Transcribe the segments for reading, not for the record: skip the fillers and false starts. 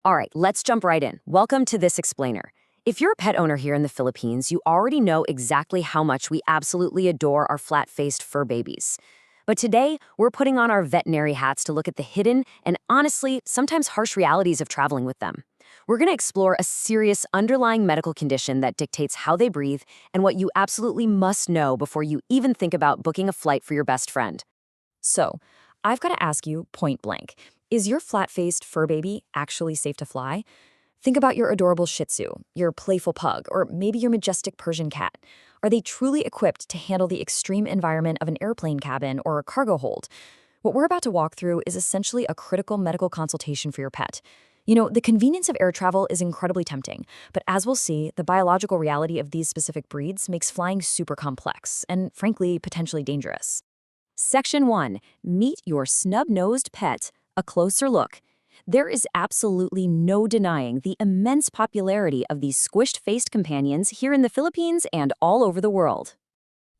All right, let's jump right in. Welcome to This Explainer. If you're a pet owner here in the Philippines, you already know exactly how much we absolutely adore our flat-faced fur babies. But today, we're putting on our veterinary hats to look at the hidden and honestly, sometimes harsh realities of traveling with them. We're going to explore a serious underlying medical condition that dictates how they breathe and what you absolutely must know before you even think about booking a flight for your best friend. So, I've got to ask you point blank, is your flat-faced fur baby actually safe to fly? Think about your adorable Shih Tzu, your playful pug, or maybe your majestic Persian cat. Are they truly equipped to handle the extreme environment of an airplane cabin or a cargo hold? What we're about to walk through is essentially a critical medical consultation for your pet. The convenience of air travel is incredibly tempting, but as we'll see, the biological reality of these specific breeds makes flying super complex and, frankly, potentially dangerous. Section 1. Meet your snub-nosed pet. A closer look. There is absolutely no denying the immense popularity of these squished-faced companions here in the Philippines and all over the world.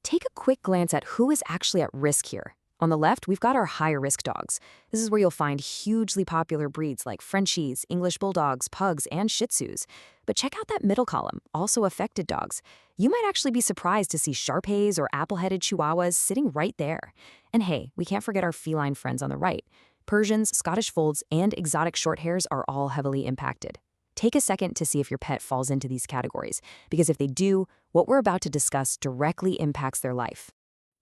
Take a quick glance at who is actually at risk here. On the left, we've got our higher-risk dogs. This is where you'll find hugely popular breeds like Frenchies, English Bulldogs, Pugs, and Shih Tzus. But check out that middle column, also affected dogs. You might actually be surprised to see Shar-Peis or apple-headed Chihuahuas sitting right there. And hey, we can't forget our feline friends on the right. Persians, Scottish Folds, and exotic shorthairs are all heavily impacted. Take a second to see if your pet falls into these categories, because if they do, what we're about to discuss directly impacts their life.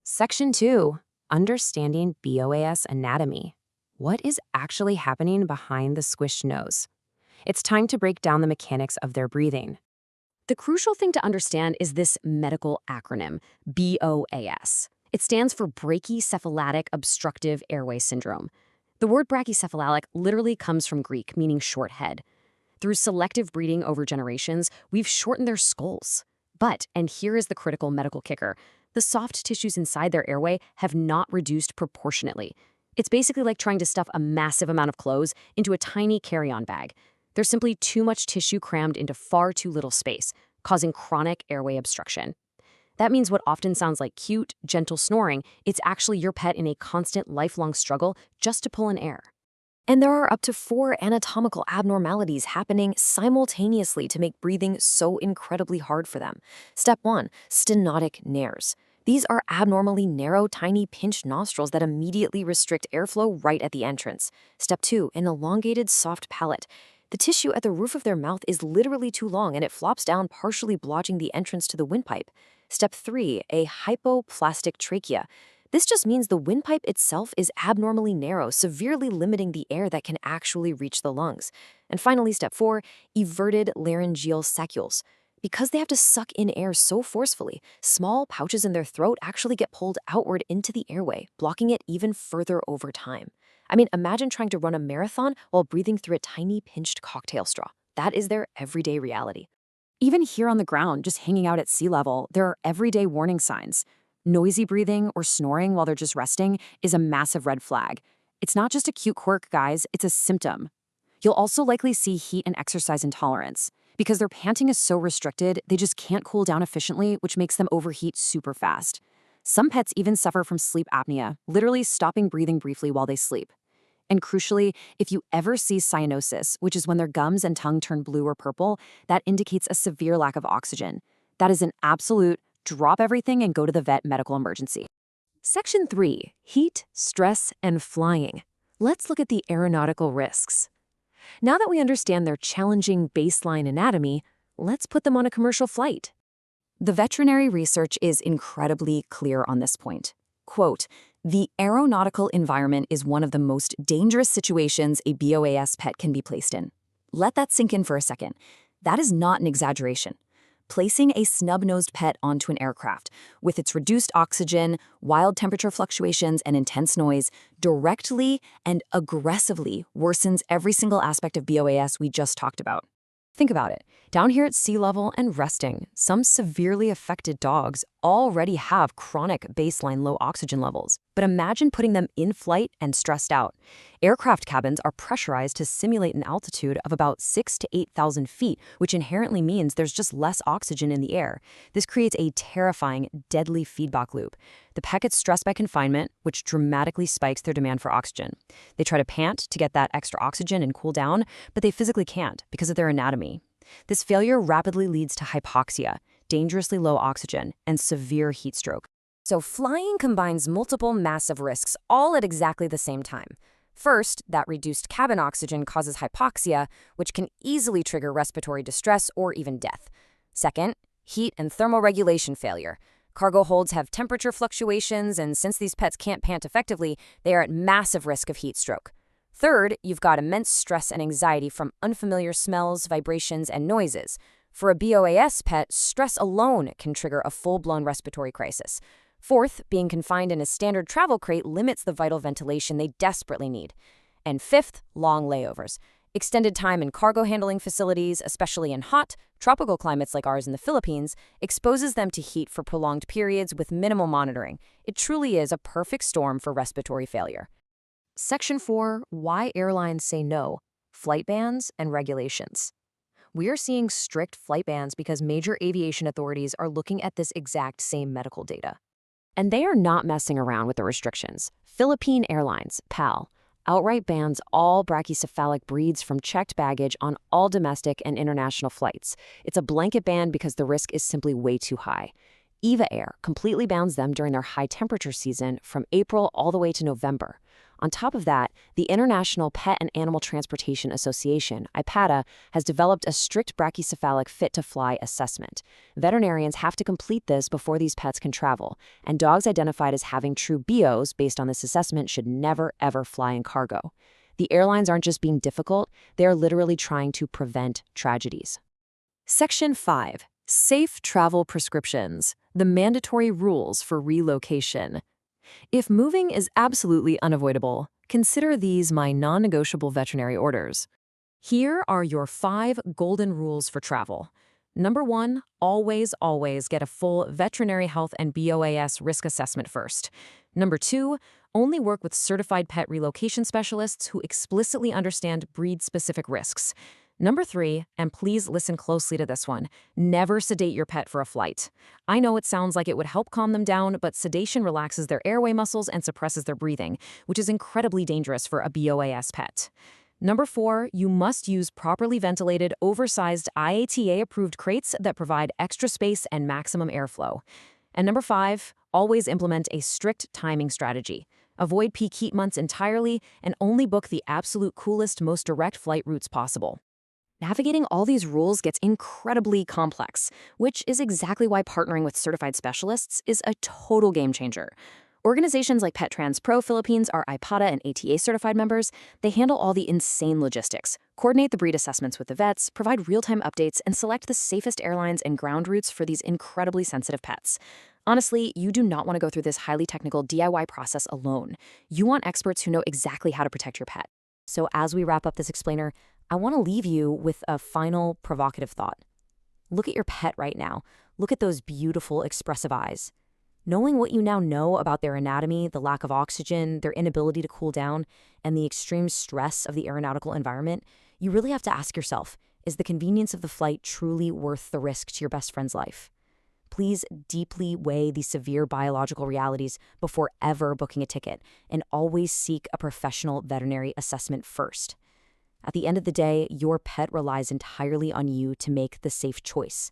Section 2. Understanding BOAS anatomy. What is actually happening behind the squished nose? It's time to break down the mechanics of their breathing. The crucial thing to understand is this medical acronym, BOAS. It stands for Brachycephalic Obstructive Airway Syndrome. The word brachycephalic literally comes from Greek, meaning short head. Through selective breeding over generations, we've shortened their skulls. But, and here is the critical medical kicker, the soft tissues inside their airway have not reduced proportionately. It's basically like trying to stuff a massive amount of clothes into a tiny carry-on bag. There's simply too much tissue crammed into far too little space, causing chronic airway obstruction. That means what often sounds like cute, gentle snoring, it's actually your pet in a constant, lifelong struggle just to pull in air. And there are up to 4 anatomical abnormalities happening simultaneously to make breathing so incredibly hard for them. Step 1, stenotic nares. These are abnormally narrow, tiny, pinched nostrils that immediately restrict airflow right at the entrance. Step 2, an elongated, soft palate. The tissue at the roof of their mouth is literally too long and it flops down, partially blocking the entrance to the windpipe. Step 3, a hypoplastic trachea. This just means the windpipe itself is abnormally narrow, severely limiting the air that can actually reach the lungs. And finally, step 4, everted laryngeal saccules. Because they have to suck in air so forcefully, small pouches in their throat actually get pulled outward into the airway, blocking it even further over time. I mean, imagine trying to run a marathon while breathing through a tiny pinched cocktail straw. That is their everyday reality. Even here on the ground, just hanging out at sea level, there are everyday warning signs. Noisy breathing or snoring while they're just resting is a massive red flag. It's not just a cute quirk, guys, it's a symptom. You'll also likely see heat and exercise intolerance. Because their panting is so restricted, they just can't cool down efficiently, which makes them overheat super fast. Some pets even suffer from sleep apnea, literally stopping breathing briefly while they sleep. And crucially, if you ever see cyanosis, which is when their gums and tongue turn blue or purple, that indicates a severe lack of oxygen. That is an absolute drop everything and go to the vet medical emergency. Section 3, heat, stress, and flying. Let's look at the aeronautical risks. Now that we understand their challenging baseline anatomy, let's put them on a commercial flight. The veterinary research is incredibly clear on this point. Quote, "The aeronautical environment is one of the most dangerous situations a BOAS pet can be placed in." Let that sink in for a second. That is not an exaggeration. Placing a snub-nosed pet onto an aircraft, with its reduced oxygen, wild temperature fluctuations, and intense noise, directly and aggressively worsens every single aspect of BOAS we just talked about. Think about it. Down here at sea level and resting, some severely affected dogs already have chronic baseline low oxygen levels. But imagine putting them in flight and stressed out. Aircraft cabins are pressurized to simulate an altitude of about 6,000 to 8,000 feet, which inherently means there's just less oxygen in the air. This creates a terrifying, deadly feedback loop. The pet gets stressed by confinement, which dramatically spikes their demand for oxygen. They try to pant to get that extra oxygen and cool down, but they physically can't because of their anatomy. This failure rapidly leads to hypoxia, dangerously low oxygen, and severe heat stroke. So flying combines multiple massive risks all at exactly the same time. First, that reduced cabin oxygen causes hypoxia, which can easily trigger respiratory distress or even death. Second, heat and thermoregulation failure. Cargo holds have temperature fluctuations, and since these pets can't pant effectively, they are at massive risk of heat stroke. Third, you've got immense stress and anxiety from unfamiliar smells, vibrations, and noises. For a BOAS pet, stress alone can trigger a full-blown respiratory crisis. Fourth, being confined in a standard travel crate limits the vital ventilation they desperately need. And fifth, long layovers. Extended time in cargo handling facilities, especially in hot, tropical climates like ours in the Philippines, exposes them to heat for prolonged periods with minimal monitoring. It truly is a perfect storm for respiratory failure. Section 4, Why Airlines Say No, Flight Bans and Regulations. We are seeing strict flight bans because major aviation authorities are looking at this exact same medical data. And they are not messing around with the restrictions. Philippine Airlines, PAL, outright bans all brachycephalic breeds from checked baggage on all domestic and international flights. It's a blanket ban because the risk is simply way too high. EVA Air completely bans them during their high temperature season from April all the way to November. On top of that, the International Pet and Animal Transportation Association, IPATA, has developed a strict brachycephalic fit-to-fly assessment. Veterinarians have to complete this before these pets can travel, and dogs identified as having true BOs based on this assessment should never, ever fly in cargo. The airlines aren't just being difficult, they are literally trying to prevent tragedies. Section 5. Safe Travel Prescriptions, the mandatory rules for relocation. If moving is absolutely unavoidable, consider these my non-negotiable veterinary orders. Here are your 5 golden rules for travel. Number 1, always get a full veterinary health and BOAS risk assessment first. Number 2, only work with certified pet relocation specialists who explicitly understand breed-specific risks. Number 3, and please listen closely to this one, never sedate your pet for a flight. I know it sounds like it would help calm them down, but sedation relaxes their airway muscles and suppresses their breathing, which is incredibly dangerous for a BOAS pet. Number 4, you must use properly ventilated, oversized IATA-approved crates that provide extra space and maximum airflow. And number 5, always implement a strict timing strategy. Avoid peak heat months entirely and only book the absolute coolest, most direct flight routes possible. Navigating all these rules gets incredibly complex, which is exactly why partnering with certified specialists is a total game changer. Organizations like PetTransPRO Philippines are IPATA and ATA certified members. They handle all the insane logistics, coordinate the breed assessments with the vets, provide real-time updates, and select the safest airlines and ground routes for these incredibly sensitive pets. Honestly, you do not want to go through this highly technical DIY process alone. You want experts who know exactly how to protect your pet. So as we wrap up this explainer, I want to leave you with a final provocative thought. Look at your pet right now. Look at those beautiful, expressive eyes. Knowing what you now know about their anatomy, the lack of oxygen, their inability to cool down, and the extreme stress of the aeronautical environment, you really have to ask yourself, is the convenience of the flight truly worth the risk to your best friend's life? Please deeply weigh the severe biological realities before ever booking a ticket, and always seek a professional veterinary assessment first. At the end of the day, your pet relies entirely on you to make the safe choice.